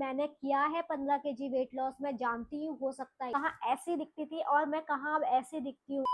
मैंने किया है 15 केजी वेट लॉस, मैं जानती हूँ हो सकता है कहाँ ऐसी दिखती थी और मैं कहाँ अब ऐसी दिखती हूँ।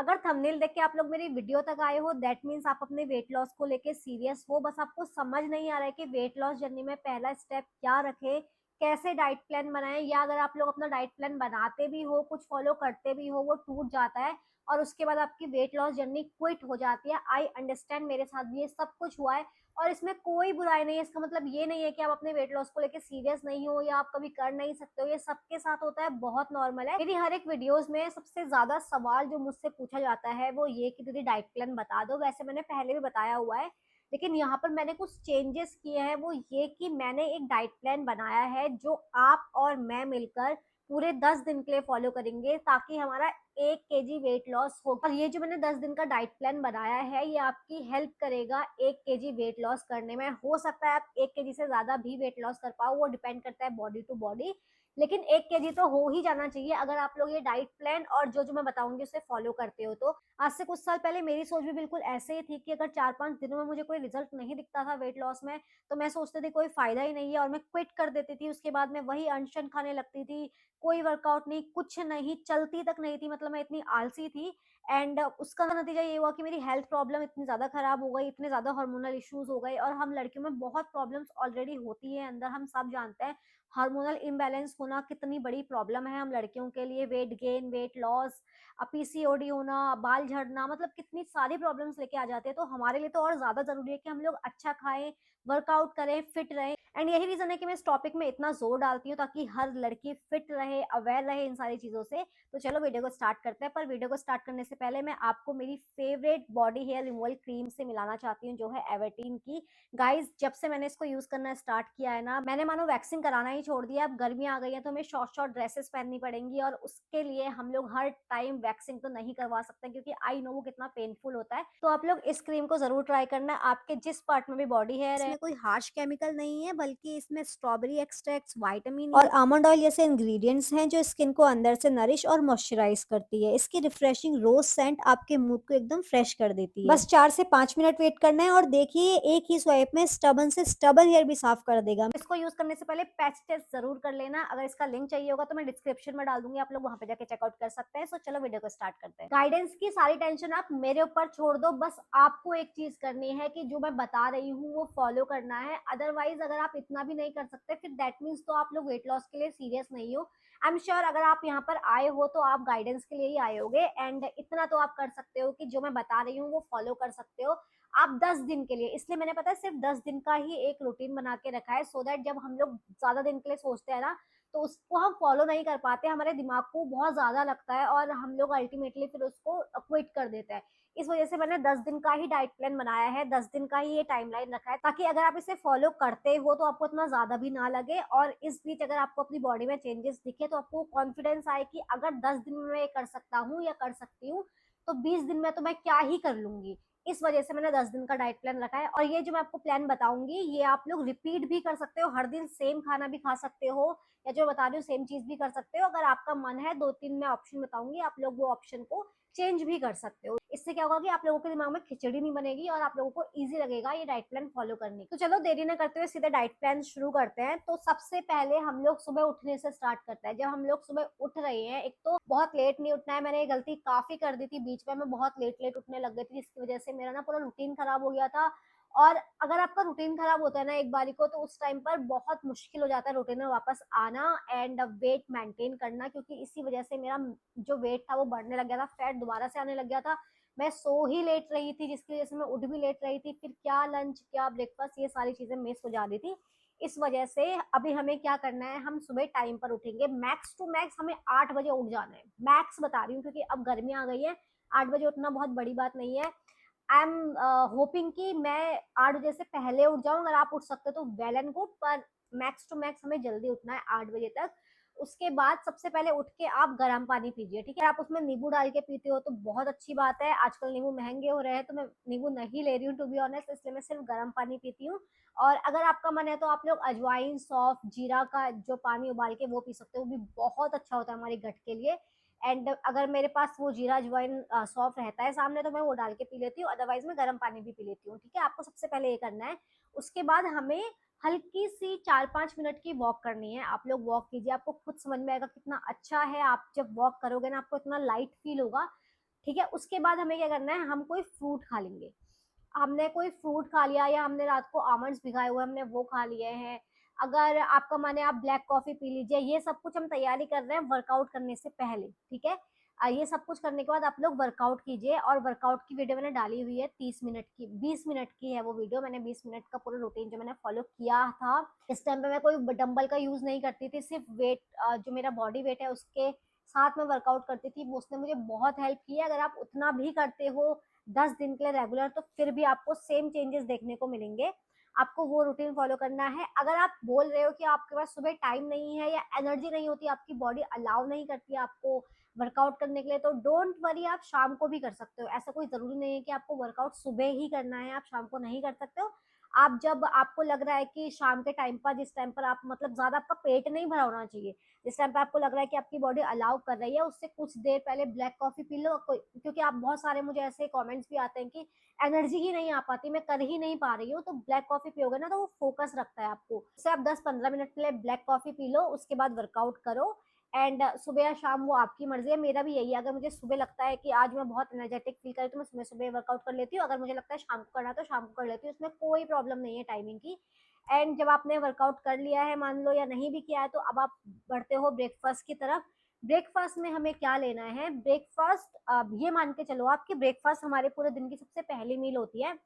अगर थंबनेल देख के आप लोग मेरी वीडियो तक आए हो दैट मीन्स आप अपने वेट लॉस को लेके सीरियस हो, बस आपको समझ नहीं आ रहा है कि वेट लॉस जर्नी में पहला स्टेप क्या रखे, कैसे डाइट प्लान बनाएं, या अगर आप लोग अपना डाइट प्लान बनाते भी हो, कुछ फॉलो करते भी हो, वो टूट जाता है और उसके बाद आपकी वेट लॉस जर्नी क्विट हो जाती है। आई अंडरस्टैंड, मेरे साथ भी ये सब कुछ हुआ है और इसमें कोई बुराई नहीं है। इसका मतलब ये नहीं है कि आप अपने वेट लॉस को लेके सीरियस नहीं हो या आप कभी कर नहीं सकते हो, ये सबके साथ होता है, बहुत नॉर्मल है। मेरी हर एक वीडियोस में सबसे ज्यादा सवाल जो मुझसे पूछा जाता है वो ये कि दीदी डाइट प्लान बता दो। वैसे मैंने पहले भी बताया हुआ है, लेकिन यहाँ पर मैंने कुछ चेंजेस किए हैं, वो ये कि मैंने एक डाइट प्लान बनाया है जो आप और मैं मिलकर पूरे 10 दिन के लिए फॉलो करेंगे ताकि हमारा 1 केजी वेट लॉस हो। और ये जो मैंने 10 दिन का डाइट प्लान बनाया है ये आपकी हेल्प करेगा 1 केजी वेट लॉस करने में। हो सकता है आप 1 केजी से ज्यादा भी वेट लॉस कर पाओ, वो डिपेंड करता है बॉडी टू बॉडी, लेकिन 1 केजी तो हो ही जाना चाहिए अगर आप लोग ये डाइट प्लान और जो जो मैं बताऊंगी उसे फॉलो करते हो तो। आज से कुछ साल पहले मेरी सोच भी बिल्कुल ऐसे ही थी कि अगर 4-5 दिनों में मुझे कोई रिजल्ट नहीं दिखता था वेट लॉस में तो मैं सोचती थी कोई फायदा ही नहीं है और मैं क्विट कर देती थी। उसके बाद मैं वही अनशन खाने लगती थी, कोई वर्कआउट नहीं, कुछ नहीं, चलती तक नहीं थी, मतलब मैं इतनी आलसी थी। एंड उसका नतीजा ये हुआ कि मेरी हेल्थ प्रॉब्लम इतनी ज्यादा खराब हो गई, इतने ज्यादा हार्मोनल इश्यूज हो गए। और हम लड़कियों में बहुत प्रॉब्लम्स ऑलरेडी होती है अंदर, हम सब जानते हैं हार्मोनल इम्बैलेंस होना कितनी बड़ी प्रॉब्लम है हम लड़कियों के लिए। Weight gain, weight loss, PCOD होना, बाल झड़ना, मतलब कितनी सारी प्रॉब्लम्स लेके आ जाते हैं। तो हमारे लिए तो और ज्यादा जरूरी है कि हम लोग अच्छा खाएं, वर्कआउट करें, फिट रहें। एंड यही रीजन है कि मैं इस टॉपिक में इतना जोर डालती हूँ ताकि हर लड़की फिट रहे, अवेयर रहे इन सारी चीजों से। तो चलो वीडियो को स्टार्ट करते हैं, पर वीडियो को स्टार्ट करने से पहले मैं आपको मेरी favourite body hair removal cream से मिलाना चाहती हूँ जो है एवर्टीन की। गाइज जब से मैंने इसको यूज करना स्टार्ट किया है ना, मैंने मानो वैक्सिंग कराना ही छोड़ दिया। अब गर्मियां आ गई हैं तो हमें शॉर्ट शॉर्ट ड्रेसेस पहननी पड़ेंगी और उसके लिए हम लोग हर टाइम वैक्सिंग तो नहीं करवा सकते क्योंकि आई नो वो कितना पेनफुल होता है। तो आप लोग इस क्रीम को जरूर ट्राई करना, आपके जिस पार्ट में भी बॉडी हेयर है। इसमें कोई हार्श केमिकल नहीं है, बल्कि इसमें स्ट्रॉबेरी एक्सट्रैक्ट्स, विटामिन और आमंड ऑयल जैसे इंग्रेडिएंट्स हैं जो स्किन को अंदर से नरिश और मॉइस्चराइज करती है। इसकी रिफ्रेशिंग रोज सेंट आपके मूड को एकदम फ्रेश कर देती है। बस 4 से 5 मिनट वेट करना है और देखिए एक ही स्वाइप में स्टबन से स्टबन हेयर भी साफ कर देगा। इसको यूज करने से पहले पैच टेस्ट जरूर कर लेना। अगर इसका लिंक चाहिए होगा तो मैं डिस्क्रिप्शन में डाल दूंगी, आप लोग वहां पे जाके चेकआउट कर सकते हैं। सो चलो वीडियो को स्टार्ट करते हैं। गाइडेंस की सारी टेंशन आप मेरे ऊपर छोड़ दो, बस आपको एक चीज करनी है कि जो मैं बता रही हूँ वो फॉलो करना है। अदरवाइज अगर आप इतना भी नहीं कर सकते फिर दैट मीन्स तो आप लोग वेट लॉस के लिए सीरियस नहीं हो। आई एम श्योर अगर आप यहाँ पर आए हो तो आप गाइडेंस के लिए ही आए होगे। एंड इतना तो आप कर सकते हो कि जो मैं बता रही हूँ वो फॉलो कर सकते हो आप 10 दिन के लिए। इसलिए मैंने पता है सिर्फ 10 दिन का ही एक रूटीन बना के रखा है, सो दैट जब हम लोग ज्यादा दिन के लिए सोचते हैं ना तो उसको हम फॉलो नहीं कर पाते, हमारे दिमाग को बहुत ज्यादा लगता है और हम लोग अल्टीमेटली फिर उसको क्विट कर देते हैं। इस वजह से मैंने 10 दिन का ही डाइट प्लान बनाया है, 10 दिन का ही ये टाइमलाइन रखा है ताकि अगर आप इसे फॉलो करते हो तो आपको इतना ज्यादा भी ना लगे और इस बीच अगर आपको अपनी बॉडी में चेंजेस दिखे तो आपको कॉन्फिडेंस आए कि अगर 10 दिन में मैं ये कर सकता हूँ या कर सकती हूँ तो 20 दिन में तो मैं क्या ही कर लूंगी। इस वजह से मैंने 10 दिन का डाइट प्लान रखा है और ये जो मैं आपको प्लान बताऊंगी ये आप लोग रिपीट भी कर सकते हो, हर दिन सेम खाना भी खा सकते हो या जो बता रही हूँ सेम चीज भी कर सकते हो। अगर आपका मन है 2-3 मैं ऑप्शन बताऊंगी, आप लोग वो ऑप्शन को चेंज भी कर सकते हो। इससे क्या होगा कि आप लोगों के दिमाग में खिचड़ी नहीं बनेगी और आप लोगों को इजी लगेगा ये डाइट प्लान फॉलो करने। तो चलो देरी न करते हुए सीधे डाइट प्लान शुरू करते हैं। तो सबसे पहले हम लोग सुबह उठने से स्टार्ट करते हैं। जब हम लोग सुबह उठ रहे हैं, एक तो बहुत लेट नहीं उठना है, मैंने ये गलती काफी कर दी थी बीच में, मैं बहुत लेट लेट उठने लग गई थी जिसकी वजह से मेरा ना पूरा रूटीन खराब हो गया था। और अगर आपका रूटीन खराब होता है ना एक बारी को तो उस टाइम पर बहुत मुश्किल हो जाता है रूटीन में वापस आना एंड वेट मेंटेन करना, क्योंकि इसी वजह से मेरा जो वेट था वो बढ़ने लग गया था, फैट दोबारा से आने लग गया था। मैं सो ही लेट रही थी जिसकी वजह से मैं उठ भी लेट रही थी, फिर क्या लंच क्या ब्रेकफास्ट ये सारी चीजें मिस हो जा रही थी। इस वजह से अभी हमें क्या करना है, हम सुबह टाइम पर उठेंगे। मैक्स टू मैक्स हमें 8 बजे उठ जाना है, मैक्स बता रही हूँ क्योंकि अब गर्मी आ गई है। 8 बजे उठना बहुत बड़ी बात नहीं है। आई एम होपिंग कि मैं 8 बजे से पहले उठ जाऊं, अगर आप उठ सकते हो तो वेल एंड गुड, पर मैक्स टू मैक्स हमें जल्दी उठना है 8 बजे तक। उसके बाद सबसे पहले उठ के आप गर्म पानी पीजिए, ठीक है। आप उसमें नींबू डाल के पीते हो तो बहुत अच्छी बात है। आजकल नींबू महंगे हो रहे हैं तो मैं नींबू नहीं ले रही हूँ टू बी ऑनेस्ट, इसलिए मैं सिर्फ गर्म पानी पीती हूँ। और अगर आपका मन है तो आप लोग अजवाइन, सौंफ, जीरा का जो पानी उबाल के वो पी सकते हो, वो भी बहुत अच्छा होता है हमारे गट के लिए। एंड अगर मेरे पास वो जीरा अजवाइन सौंफ रहता है सामने तो मैं वो डाल के पी लेती हूँ, अदरवाइज मैं गर्म पानी भी पी लेती हूँ, ठीक है। आपको सबसे पहले ये करना है। उसके बाद हमें हल्की सी 4-5 मिनट की वॉक करनी है। आप लोग वॉक कीजिए, आपको खुद समझ में आएगा कितना अच्छा है। आप जब वॉक करोगे ना, आपको इतना लाइट फील होगा, ठीक है? उसके बाद हमें क्या करना है, हम कोई फ्रूट खा लेंगे। हमने कोई फ्रूट खा लिया या हमने रात को आमंड्स भिगाए हुए हमने वो खा लिए हैं। अगर आपका मन है आप ब्लैक कॉफ़ी पी लीजिए। ये सब कुछ हम तैयारी कर रहे हैं वर्कआउट करने से पहले, ठीक है? ये सब कुछ करने के बाद आप लोग वर्कआउट कीजिए और वर्कआउट की वीडियो मैंने डाली हुई है 30 मिनट की, 20 मिनट की है वो वीडियो। मैंने 20 मिनट का पूरा रूटीन जो मैंने फॉलो किया था। इस टाइम पे मैं कोई डंबल का यूज़ नहीं करती थी, सिर्फ वेट जो मेरा बॉडी वेट है उसके साथ में वर्कआउट करती थी। वो उसने मुझे बहुत हेल्प की है। अगर आप उतना भी करते हो 10 दिन के लिए रेगुलर, तो फिर भी आपको सेम चेंजेस देखने को मिलेंगे। आपको वो रूटीन फॉलो करना है। अगर आप बोल रहे हो कि आपके पास सुबह टाइम नहीं है या एनर्जी नहीं होती, आपकी बॉडी अलाउ नहीं करती है आपको वर्कआउट करने के लिए, तो डोंट वरी, आप शाम को भी कर सकते हो। ऐसा कोई ज़रूरी नहीं है कि आपको वर्कआउट सुबह ही करना है, आप शाम को नहीं कर सकते हो। आप जब आपको लग रहा है कि शाम के टाइम पर, जिस टाइम पर आप मतलब ज़्यादा आपका पेट नहीं भरा होना चाहिए, जिस टाइम पे आपको लग रहा है कि आपकी बॉडी अलाउ कर रही है, उससे कुछ देर पहले ब्लैक कॉफ़ी पी लो। कोई, क्योंकि आप बहुत सारे मुझे ऐसे कमेंट्स भी आते हैं कि एनर्जी ही नहीं आ पाती, मैं कर ही नहीं पा रही हूँ, तो ब्लैक कॉफ़ी पियोगे ना तो वो फ़ोकस रखता है आपको। उससे आप 10-15 मिनट के लिए ब्लैक कॉफ़ी पी लो, उसके बाद वर्कआउट करो। एंड सुबह या शाम वो आपकी मर्ज़ी है। मेरा भी यही है, अगर मुझे सुबह लगता है कि आज मैं बहुत एनर्जेटिक फ़ील कर रही हूँ, तो मैं सुबह-सुबह वर्कआउट कर लेती हूँ। अगर मुझे लगता है शाम को करना है, तो शाम को कर लेती हूँ, उसमें कोई प्रॉब्लम नहीं है टाइमिंग की। एंड जब आपने वर्कआउट कर लिया है मान लो, या नहीं भी किया है, तो अब आप बढ़ते हो ब्रेकफास्ट की तरफ। ब्रेकफास्ट में हमें क्या लेना है? ब्रेकफास्ट, ये मान के चलो आप कि ब्रेकफास्ट हमारे पूरे दिन की सबसे पहली मील होती है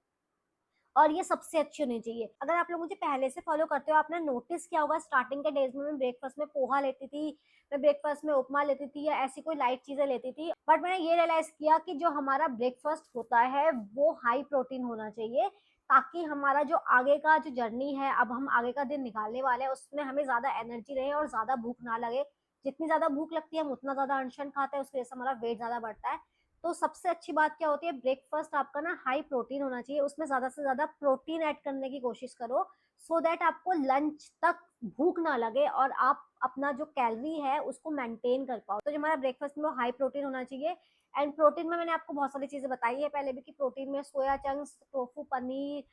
और ये सबसे अच्छी होनी चाहिए। अगर आप लोग मुझे पहले से फॉलो करते हो, आपने नोटिस किया होगा स्टार्टिंग के डेज में मैं ब्रेकफास्ट में पोहा लेती थी, मैं ब्रेकफास्ट में उपमा लेती थी या ऐसी कोई लाइट चीजें लेती थी। बट मैंने ये रियलाइज किया कि जो हमारा ब्रेकफास्ट होता है वो हाई प्रोटीन होना चाहिए, ताकि हमारा जो आगे का जो जर्नी है, अब हम आगे का दिन निकालने वाले हैं, उसमें हमें ज्यादा एनर्जी रहे और ज्यादा भूख ना लगे। जितनी ज्यादा भूख लगती है हम उतना ज्यादा अनशन खाते हैं, उसकी वजह से हमारा वेट ज्यादा बढ़ता है। तो सबसे अच्छी बात क्या होती है, ब्रेकफास्ट आपका ना हाई प्रोटीन होना चाहिए, उसमें ज़्यादा से ज़्यादा प्रोटीन ऐड करने की कोशिश करो, सो दैट आपको लंच तक भूख ना लगे और आप अपना जो कैलोरी है उसको मेंटेन कर पाओ। तो जो हमारा ब्रेकफास्ट में वो हाई प्रोटीन होना चाहिए। एंड प्रोटीन में मैंने आपको बहुत सारी चीज़ें बताई है पहले भी कि प्रोटीन में सोया चंक्स, टोफू, पनीर,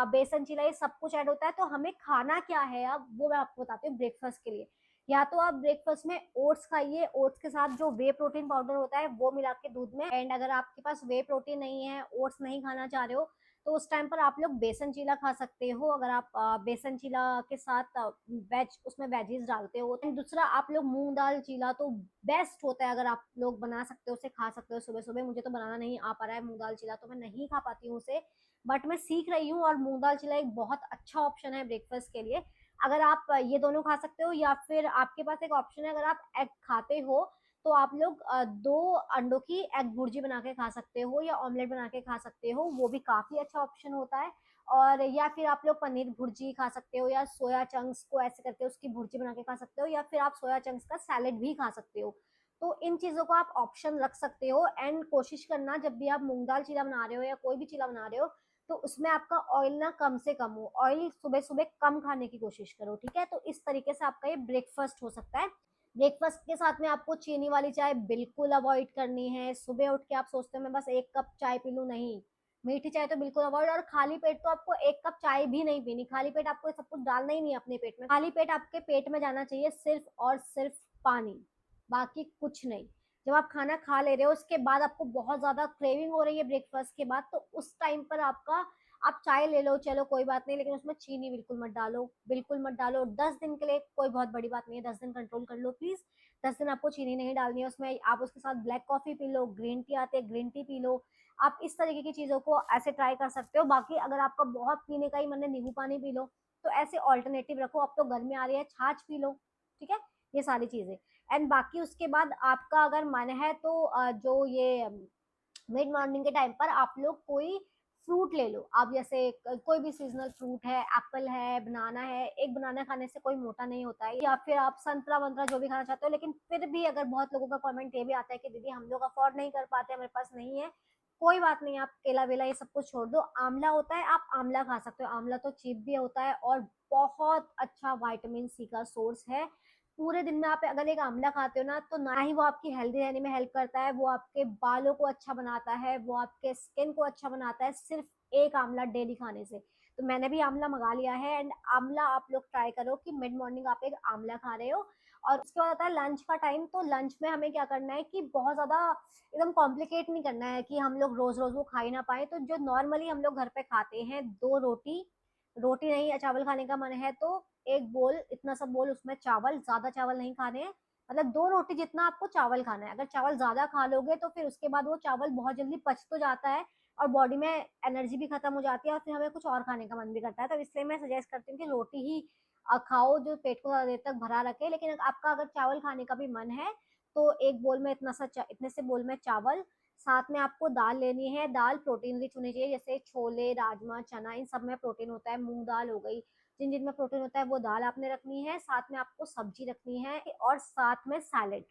बेसन चिला, ये सब कुछ ऐड होता है। तो हमें खाना क्या है अब वो मैं आपको बताती हूँ ब्रेकफास्ट के लिए। या तो आप ब्रेकफास्ट में ओट्स खाइए, ओट्स के साथ जो वे प्रोटीन पाउडर होता है वो मिला के दूध में। एंड अगर आपके पास वे प्रोटीन नहीं है, ओट्स नहीं खाना चाह रहे हो, तो उस टाइम पर आप लोग बेसन चीला खा सकते हो। अगर आप बेसन चीला के साथ वेज, उसमें वेजीज डालते हो। एंड दूसरा, आप लोग मूंग दाल चीला तो बेस्ट होता है, अगर आप लोग बना सकते हो उसे खा सकते हो सुबह सुबह। मुझे तो बनाना नहीं आ पा रहा है मूंग दाल चीला, तो मैं नहीं खा पाती हूँ उसे, बट मैं सीख रही हूँ। और मूंग दाल चीला एक बहुत अच्छा ऑप्शन है ब्रेकफास्ट के लिए। अगर आप ये दोनों खा सकते हो, या फिर आपके पास एक ऑप्शन है, अगर आप एग खाते हो तो आप लोग 2 अंडों की एग भुर्जी बना के खा सकते हो या ऑमलेट बना के खा सकते हो, वो भी काफ़ी अच्छा ऑप्शन होता है। और या फिर आप लोग पनीर भुर्जी खा सकते हो, या सोया चंक्स को ऐसे करके उसकी भुर्जी बना के खा सकते हो, या फिर आप सोया चंक्स का सैलेड भी खा सकते हो। तो इन चीज़ों को आप ऑप्शन रख सकते हो। एंड कोशिश करना जब भी आप मूँग दाल चीला बना रहे हो या कोई भी चीला बना रहे हो, तो उसमें आपका ऑयल ना कम से कम हो। ऑयल सुबह-सुबह कम खाने की कोशिश करो, ठीक है? तो इस तरीके से आपका ये ब्रेकफ़ास्ट हो सकता है। ब्रेकफ़ास्ट के साथ में आपको चीनी वाली चाय बिल्कुल अवॉइड करनी है। सुबह उठ के आप सोचते हो मैं बस 1 कप चाय पी लूँ, नहीं। मीठी चाय तो बिल्कुल अवॉइड, और खाली पेट तो आपको 1 कप चाय भी नहीं पीनी। खाली पेट आपको ये सब कुछ डालना ही नहीं है अपने पेट में। खाली पेट आपके पेट में जाना चाहिए सिर्फ़ और सिर्फ़ पानी, बाकी कुछ नहीं। जब आप खाना खा ले रहे हो उसके बाद आपको बहुत ज़्यादा क्रेविंग हो रही है ब्रेकफ़ास्ट के बाद, तो उस टाइम पर आप चाय ले लो, चलो कोई बात नहीं, लेकिन उसमें चीनी बिल्कुल मत डालो, बिल्कुल मत डालो। 10 दिन के लिए कोई बहुत बड़ी बात नहीं है, 10 दिन कंट्रोल कर लो प्लीज़। 10 दिन आपको चीनी नहीं डालनी है उसमें, आप उसके साथ black coffee P low, green tea आती है, ग्रीन टी पी लो। आप इस तरीके की चीज़ों को ऐसे ट्राई कर सकते हो। बाकी अगर आपका बहुत पीने का ही मन है, नींबू पानी पी लो, तो ऐसे ऑल्टरनेटिव रखो। अब तो गर्मी आ रही है, छाछ पी लो, ठीक है? ये सारी चीज़ें। एंड बाकी उसके बाद आपका अगर मन है तो जो ये मिड मॉर्निंग के टाइम पर आप लोग कोई फ्रूट ले लो। आप जैसे कोई भी सीजनल फ्रूट है, एप्पल है, बनाना है। एक बनाना खाने से कोई मोटा नहीं होता है, या फिर आप संतरा वंतरा जो भी खाना चाहते हो। लेकिन फिर भी अगर बहुत लोगों का कमेंट ये भी आता है कि दीदी हम लोग अफोर्ड नहीं कर पाते, हमारे पास नहीं है, कोई बात नहीं, आप केला वेला ये सब कुछ छोड़ दो। आंवला होता है, आप आंवला खा सकते हो। आंवला तो चीप भी होता है और बहुत अच्छा विटामिन सी का सोर्स है। पूरे दिन में आप अगर एक आंवला खाते हो ना, तो ना ही वो आपकी हेल्दी रहने में हेल्प करता है, वो आपके बालों को अच्छा बनाता है, वो आपके स्किन को अच्छा बनाता है, सिर्फ एक आंवला डेली खाने से। तो मैंने भी आंवला मंगा लिया है। एंड आंवला आप लोग ट्राई करो कि मिड मॉर्निंग आप एक आंवला खा रहे हो। और उसके बाद आता है लंच का टाइम। तो लंच में हमें क्या करना है कि बहुत ज्यादा एकदम कॉम्प्लिकेट नहीं करना है कि हम लोग रोज रोज वो खा ही ना पाए। तो जो नॉर्मली हम लोग घर पे खाते हैं, 2 रोटी, रोटी नहीं या चावल खाने का मन है तो एक बोल, इतना सा बोल, उसमें चावल, ज्यादा चावल नहीं खाने हैं। मतलब 2 रोटी जितना आपको चावल खाना है। अगर चावल ज्यादा खा लोगे तो फिर उसके बाद वो चावल बहुत जल्दी पच तो जाता है और बॉडी में एनर्जी भी खत्म हो जाती है और फिर हमें कुछ और खाने का मन भी करता है। तो इसलिए मैं सजेस्ट करती हूँ कि रोटी ही खाओ जो पेट को ज्यादा देर तक भरा रखे। लेकिन आपका अगर चावल खाने का भी मन है तो एक बोल में इतने से बोल में चावल, साथ में आपको दाल लेनी है। दाल प्रोटीन रिच होनी चाहिए, जैसे छोले, राजमा, चना, इन सब में प्रोटीन होता है। मूंग दाल हो गई, जिन जिनमें प्रोटीन होता है वो दाल आपने रखनी है। साथ में आपको सब्जी रखनी है और साथ में सैलेड।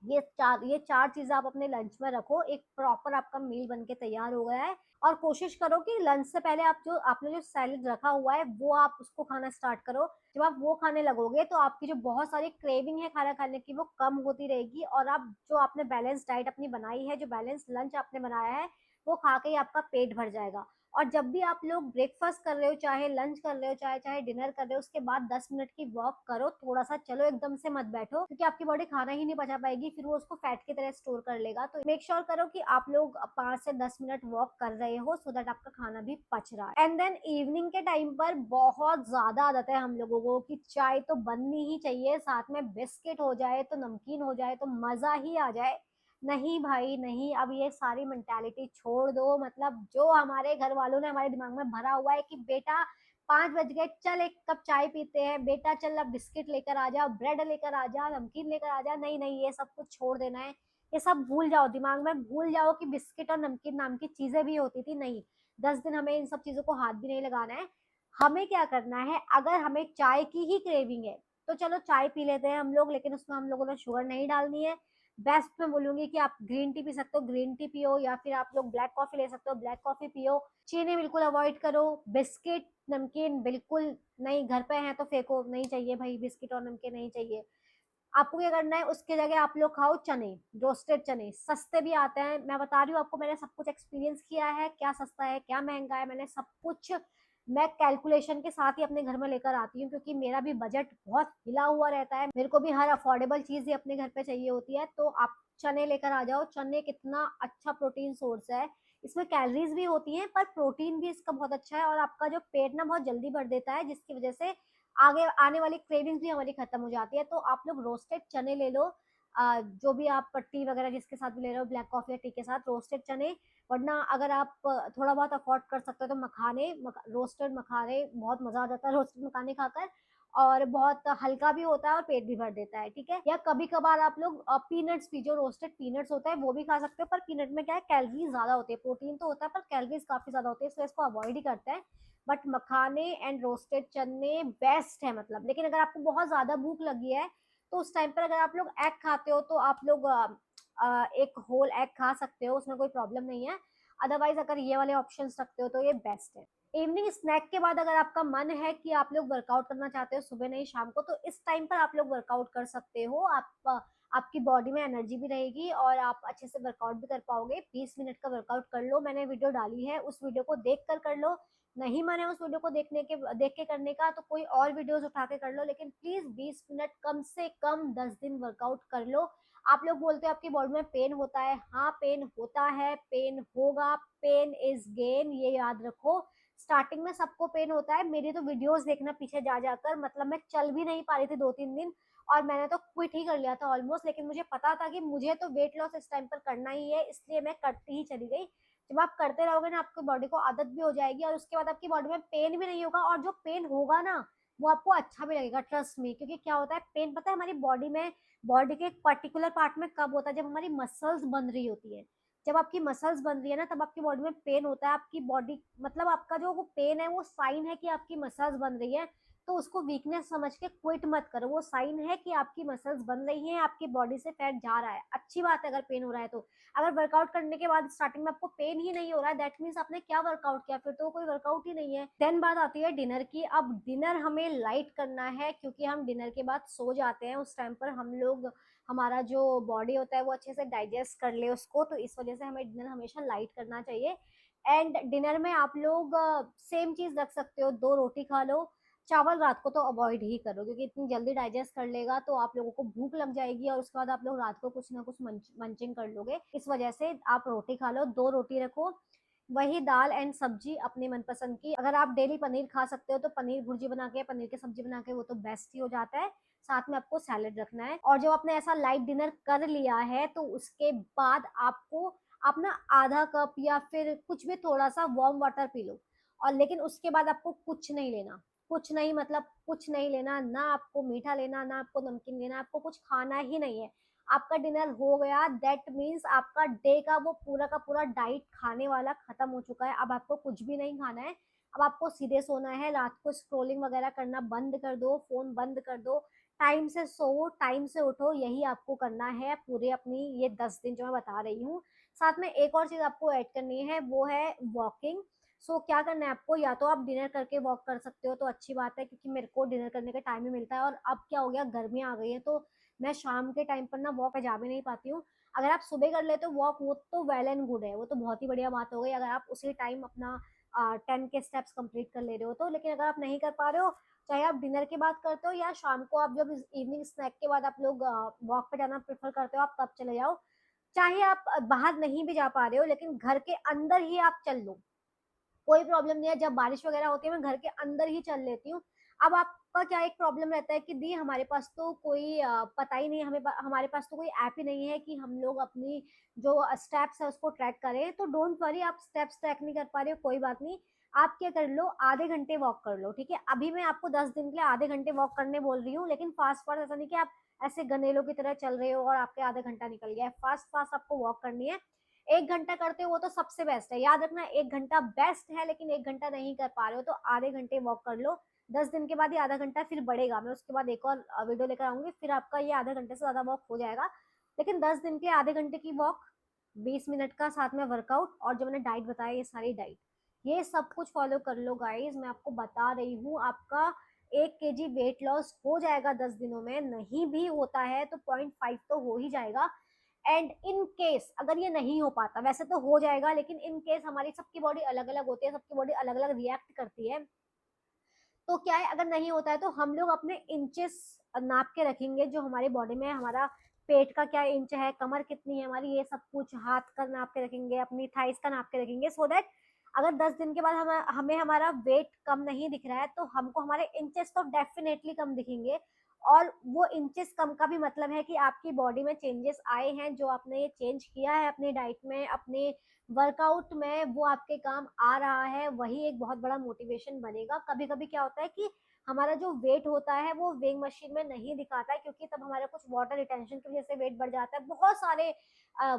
ये चार चीजें आप अपने लंच में रखो। एक प्रॉपर आपका मील बन के तैयार हो गया है। और कोशिश करो कि लंच से पहले आपने जो सैलेड रखा हुआ है वो आप उसको खाना स्टार्ट करो। जब आप वो खाने लगोगे तो आपकी जो बहुत सारी क्रेविंग है खाना खाने की वो कम होती रहेगी। और आप जो आपने बैलेंस डाइट अपनी बनाई है, जो बैलेंस लंच आपने बनाया है, वो खा के ही आपका पेट भर जाएगा। और जब भी आप लोग ब्रेकफास्ट कर रहे हो, चाहे लंच कर रहे हो, चाहे चाहे डिनर कर रहे हो, उसके बाद 10 मिनट की वॉक करो, थोड़ा सा चलो, एकदम से मत बैठो, क्योंकि आपकी बॉडी खाना ही नहीं पचा पाएगी, फिर वो उसको फैट की तरह स्टोर कर लेगा। तो मेक श्योर करो कि आप लोग 5 से 10 मिनट वॉक कर रहे हो, सो दैट आपका खाना भी पच रहा है। एंड देन इवनिंग के टाइम पर बहुत ज्यादा आदत है हम लोगों को कि चाय तो बननी ही चाहिए, साथ में बिस्किट हो जाए तो, नमकीन हो जाए तो मजा ही आ जाए। नहीं भाई नहीं, अब ये सारी मेंटालिटी छोड़ दो। मतलब जो हमारे घर वालों ने हमारे दिमाग में भरा हुआ है कि बेटा 5 बज गए, चल एक कप चाय पीते हैं, बेटा चल अब बिस्किट लेकर आ जा, ब्रेड लेकर आ जा, नमकीन लेकर आ जा। नहीं नहीं, ये सब कुछ छोड़ देना है। ये सब भूल जाओ, दिमाग में भूल जाओ कि बिस्किट और नमकीन नाम की चीजें भी होती थी। नहीं, 10 दिन हमें इन सब चीजों को हाथ भी नहीं लगाना है। हमें क्या करना है, अगर हमें चाय की ही क्रेविंग है तो चलो चाय पी लेते हैं हम लोग, लेकिन उसमें हम लोगों ने शुगर नहीं डालनी है। बेस्ट मैं बोलूंगी कि आप ग्रीन टी पी सकते हो, ग्रीन टी पियो, या फिर आप लोग ब्लैक कॉफी ले सकते हो, ब्लैक कॉफी पियो। चीनी बिल्कुल अवॉइड करो। बिस्किट नमकीन बिल्कुल नहीं, घर पे हैं तो फेंको, नहीं चाहिए भाई, बिस्किट और नमकीन नहीं चाहिए। आपको क्या करना है, उसके जगह आप लोग खाओ चने, रोस्टेड चने, सस्ते भी आते हैं। मैं बता रही हूँ आपको, मैंने सब कुछ एक्सपीरियंस किया है, क्या सस्ता है क्या महंगा है, मैंने सब कुछ, मैं कैलकुलेशन के साथ ही अपने घर में लेकर आती हूँ, क्योंकि मेरा भी बजट बहुत हिला हुआ रहता है। मेरे को भी हर अफोर्डेबल चीज ही अपने घर पे चाहिए होती है। तो आप चने लेकर आ जाओ। चने कितना अच्छा प्रोटीन सोर्स है। इसमें कैलोरीज भी होती हैं पर प्रोटीन भी इसका बहुत अच्छा है। और आपका जो पेट ना बहुत जल्दी भर देता है, जिसकी वजह से आगे आने वाली क्रेविंग्स भी हमारी खत्म हो जाती है। तो आप लोग रोस्टेड चने ले लो। जो भी आप टी वगैरह जिसके साथ भी ले रहे हो, ब्लैक कॉफी या टी के साथ, रोस्टेड चने। वरना अगर आप थोड़ा बहुत अफोर्ड कर सकते हो तो रोस्टेड मखाने, बहुत मजा आ जाता है रोस्टेड मखाने खाकर। और बहुत हल्का भी होता है और पेट भी भर देता है, ठीक है। या कभी कभार आप लोग पीनट्स भी, जो रोस्टेड पीनट्स होता है वो भी खा सकते हो। पर पीनट में क्या है, कैलोरी ज्यादा होती है, प्रोटीन तो होता है पर कैलोरीज काफी ज्यादा होती है, इसलिए इसको अवॉइड ही करते हैं। बट मखाने एंड रोस्टेड चने बेस्ट है। मतलब लेकिन अगर आपको बहुत ज्यादा भूख लगी है तो उस टाइम पर अगर आप लोग एग खाते हो तो आप लोग एक होल एग खा सकते हो, उसमें कोई प्रॉब्लम नहीं है। अदरवाइज अगर ये वाले ऑप्शंस रखते हो तो ये बेस्ट है। इवनिंग स्नैक के बाद अगर आपका मन है कि आप लोग वर्कआउट करना चाहते हो, सुबह नहीं शाम को, तो इस टाइम पर आप लोग वर्कआउट कर सकते हो। आपकी बॉडी में एनर्जी भी रहेगी और आप अच्छे से वर्कआउट भी कर पाओगे। 20 मिनट का वर्कआउट कर लो, मैंने वीडियो डाली है, उस वीडियो को देख कर लो। नहीं मन है उस वीडियो को देख के करने का तो कोई और वीडियोस उठा के कर लो, लेकिन प्लीज 20 मिनट कम से कम 10 दिन वर्कआउट कर लो। आप लोग बोलते हो आपकी बॉडी में पेन होता है, हाँ पेन होता है, पेन होगा, पेन इज गेन, ये याद रखो। स्टार्टिंग में सबको पेन होता है। मेरी तो वीडियोस देखना पीछे जा जाकर, मतलब मैं चल भी नहीं पा रही थी 2-3 दिन और मैंने तो क्विट ही कर लिया था ऑलमोस्ट। लेकिन मुझे पता था कि मुझे तो वेट लॉस इस टाइम पर करना ही है, इसलिए मैं करती ही चली गई। जब आप करते रहोगे ना, आपकी बॉडी को आदत भी हो जाएगी और उसके बाद आपकी बॉडी में पेन भी नहीं होगा। और जो पेन होगा ना, वो आपको अच्छा भी लगेगा, ट्रस्ट मी। क्योंकि क्या होता है, पेन पता है हमारी बॉडी में, बॉडी के एक पर्टिकुलर पार्ट में कब होता है, जब हमारी मसल्स बन रही होती है। जब आपकी मसल्स बन रही है ना, तब आपकी बॉडी में पेन होता है। आपकी बॉडी, मतलब आपका जो वो पेन है वो साइन है कि आपकी मसल्स बन रही है। तो उसको वीकनेस समझ के क्विट मत करो, वो साइन है कि आपकी मसल्स बन रही हैं, आपकी बॉडी से फैट जा रहा है। अच्छी बात है अगर पेन हो रहा है तो। अगर वर्कआउट करने के बाद स्टार्टिंग में आपको पेन ही नहीं हो रहा है, दैट मीन्स आपने क्या वर्कआउट किया, फिर तो कोई वर्कआउट ही नहीं है। देन बात आती है डिनर की। अब डिनर हमें लाइट करना है, क्योंकि हम डिनर के बाद सो जाते हैं। उस टाइम पर हम लोग, हमारा जो बॉडी होता है वो अच्छे से डाइजेस्ट कर ले उसको, तो इस वजह से हमें डिनर हमेशा लाइट करना चाहिए। एंड डिनर में आप लोग सेम चीज रख सकते हो, 2 रोटी खा लो। चावल रात को तो अवॉइड ही करो, क्योंकि इतनी जल्दी डाइजेस्ट कर लेगा तो आप लोगों को भूख लग जाएगी और उसके बाद आप लोग रात को कुछ ना कुछ मंचिंग कर लोगे। इस वजह से आप रोटी खा लो, 2 रोटी रखो। वही दाल एंड सब्जी अपने मनपसंद की। अगर आप डेली पनीर खा सकते हो तो पनीर भुर्जी बना के, पनीर की सब्जी बना के, वो तो बेस्ट ही हो जाता है। साथ में आपको सैलेड रखना है। और जब आपने ऐसा लाइट डिनर कर लिया है तो उसके बाद आपको अपना आधा कप या फिर कुछ भी थोड़ा सा वार्म वाटर पी लो। और लेकिन उसके बाद आपको कुछ नहीं लेना। कुछ नहीं मतलब कुछ नहीं लेना, ना आपको मीठा लेना, ना आपको नमकीन लेना, आपको कुछ खाना ही नहीं है। आपका डिनर हो गया, दैट मीन्स आपका डे का वो पूरा का पूरा डाइट खाने वाला खत्म हो चुका है। अब आपको कुछ भी नहीं खाना है। अब आपको सीधे सोना है। रात को स्क्रोलिंग वगैरह करना बंद कर दो, फोन बंद कर दो। टाइम से सो, टाइम से उठो, यही आपको करना है पूरे अपनी ये 10 दिन जो मैं बता रही हूँ। साथ में एक और चीज आपको ऐड करनी है, वो है वॉकिंग। क्या करना है आपको, या तो आप डिनर करके वॉक कर सकते हो तो अच्छी बात है, क्योंकि मेरे को डिनर करने का टाइम ही मिलता है। और अब क्या हो गया, गर्मियां आ गई है तो मैं शाम के टाइम पर ना वॉक पे जा भी नहीं पाती हूँ। अगर आप सुबह कर लेते हो वॉक, वो तो वेल एंड गुड है, वो तो बहुत ही बढ़िया बात हो गई, अगर आप उसी टाइम अपना 10 के स्टेप्स कंप्लीट कर ले रहे हो तो। लेकिन अगर आप नहीं कर पा रहे हो, चाहे आप डिनर के बाद करते हो या शाम को आप जब इवनिंग स्नैक के बाद आप लोग वॉक पे जाना प्रेफर करते हो, आप तब चले जाओ। चाहे आप बाहर नहीं भी जा पा रहे हो, लेकिन घर के अंदर ही आप चल लो, कोई प्रॉब्लम नहीं है। जब बारिश वगैरह होती है मैं घर के अंदर ही चल लेती हूँ। अब आपका क्या एक प्रॉब्लम रहता है कि दी हमारे पास तो कोई पता ही नहीं है, हमारे पास तो कोई ऐप ही नहीं है कि हम लोग अपनी जो स्टेप्स है उसको ट्रैक करें। तो डोंट वरी, आप स्टेप्स ट्रैक नहीं कर पा रहे हो, कोई बात नहीं। आप क्या कर लो, आधे घंटे वॉक कर लो, ठीक है। अभी मैं आपको 10 दिन के लिए आधे घंटे वॉक करने बोल रही हूँ, लेकिन फास्ट फास्ट ऐसा नहीं कि आप ऐसे गनेलों की तरह चल रहे हो और आपके आधा घंटा निकल गया है। फास्ट फास्ट आपको वॉक करनी है। 1 घंटा करते हो वो तो सबसे बेस्ट है, याद रखना 1 घंटा बेस्ट है, लेकिन 1 घंटा नहीं कर पा रहे हो तो आधे घंटे वॉक कर लो। 10 दिन के बाद ये आधा घंटा फिर बढ़ेगा, मैं उसके बाद एक और वीडियो लेकर आऊंगी, फिर आपका ये आधे घंटे से ज्यादा वॉक हो जाएगा। लेकिन 10 दिन के लिए आधे घंटे की वॉक, 20 मिनट का साथ में वर्कआउट, और जो मैंने डाइट बताया ये सारी डाइट, ये सब कुछ फॉलो कर लो गाइज। मैं आपको बता रही हूँ, आपका 1 kg वेट लॉस हो जाएगा 10 दिनों में। नहीं भी होता है तो 0.5 तो हो ही जाएगा। एंड इन केस अगर ये नहीं हो पाता, वैसे तो हो जाएगा, लेकिन इन केस हमारी सबकी बॉडी अलग अलग होती है, सबकी बॉडी अलग अलग रिएक्ट करती है। तो क्या है, अगर नहीं होता है तो हम लोग अपने इंचेस नाप के रखेंगे जो हमारी बॉडी में है। हमारा पेट का क्या इंच है, कमर कितनी है हमारी, ये सब कुछ हाथ का नाप के रखेंगे, अपनी थाइस का नाप के रखेंगे, सो दैट अगर 10 दिन के बाद हमें हमारा वेट कम नहीं दिख रहा है तो हमको हमारे इंचेस तो डेफिनेटली कम दिखेंगे। और वो इंचेस कम का भी मतलब है कि आपकी बॉडी में चेंजेस आए हैं, जो आपने ये चेंज किया है अपनी डाइट में, अपने वर्कआउट में, वो आपके काम आ रहा है, वही एक बहुत बड़ा मोटिवेशन बनेगा। कभी कभी क्या होता है कि हमारा जो वेट होता है वो वेइंग मशीन में नहीं दिखाता है, क्योंकि तब हमारा कुछ वाटर रिटेंशन की वजह से वेट बढ़ जाता है। बहुत सारे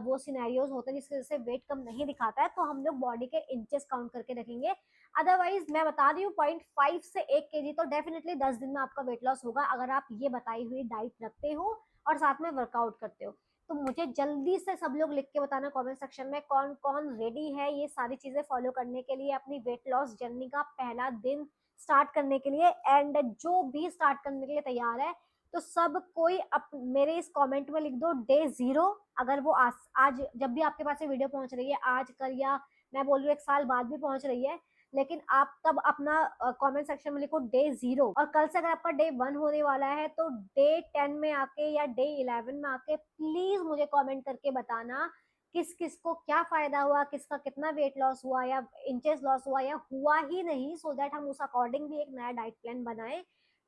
वो सिनेरियोज होते हैं जिसकी वजह से वेट कम नहीं दिखाता है, तो हम लोग बॉडी के इंचेस काउंट करके रखेंगे। अदरवाइज मैं बता रही हूँ 0.5 से 1 kg तो डेफिनेटली 10 दिन में आपका वेट लॉस होगा, अगर आप ये बताई हुई डाइट रखते हो और साथ में वर्कआउट करते हो। तो मुझे जल्दी से सब लोग लिख के बताना कमेंट सेक्शन में, कौन कौन रेडी है ये सारी चीजें फॉलो करने के लिए, अपनी वेट लॉस जर्नी का पहला दिन स्टार्ट करने के लिए। एंड जो भी स्टार्ट करने के लिए तैयार है तो सब कोई मेरे इस कमेंट में लिख दो डे 0। अगर वो आज जब भी आपके पास ये वीडियो पहुंच रही है, आज कल या मैं बोल रही हूँ 1 साल बाद भी पहुंच रही है, लेकिन आप तब अपना कमेंट सेक्शन में लिखो डे 0। और कल से अगर आपका डे 1 होने वाला है तो डे 10 में आके या डे 11 में आके प्लीज मुझे कमेंट करके बताना किस किस को क्या फायदा हुआ, किसका कितना वेट लॉस हुआ या इंचेस लॉस हुआ या हुआ ही नहीं, सो दैट हम उस अकॉर्डिंग भी एक नया डाइट प्लान बनाएं।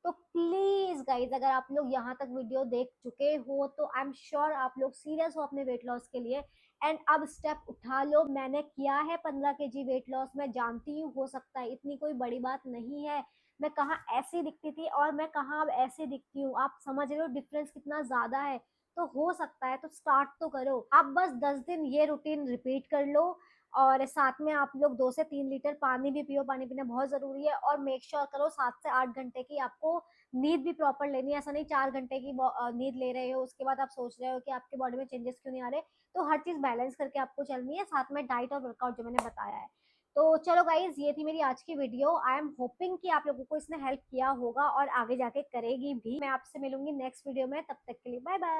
तो प्लीज गाइज, अगर आप लोग यहाँ तक वीडियो देख चुके हो तो आई एम श्योर आप लोग सीरियस हो अपने वेट लॉस के लिए। एंड अब स्टेप उठा लो। मैंने किया है 15 kg वेट लॉस, मैं जानती हूँ हो सकता है, इतनी कोई बड़ी बात नहीं है। मैं कहाँ ऐसी दिखती थी और मैं कहाँ अब ऐसे दिखती हूँ, आप समझ रहे हो डिफरेंस कितना ज्यादा है। तो हो सकता है तो स्टार्ट तो करो। आप बस 10 दिन ये रूटीन रिपीट कर लो, और साथ में आप लोग 2 से 3 लीटर पानी भी पियो, पानी पीना बहुत जरूरी है। और मेक श्योर करो 7 से 8 घंटे की आपको नींद भी प्रॉपर लेनी है। ऐसा नहीं 4 घंटे की नींद ले रहे हो उसके बाद आप सोच रहे हो कि आपकी बॉडी में चेंजेस क्यों नहीं आ रहे। तो हर चीज बैलेंस करके आपको चलनी है, साथ में डाइट और वर्कआउट जो मैंने बताया है। तो चलो गाइज, ये थी मेरी आज की वीडियो। आई एम होपिंग कि आप लोगों को इसने हेल्प किया होगा और आगे जाके करेगी भी। मैं आपसे मिलूंगी नेक्स्ट वीडियो में, तब तक के लिए बाय बाय।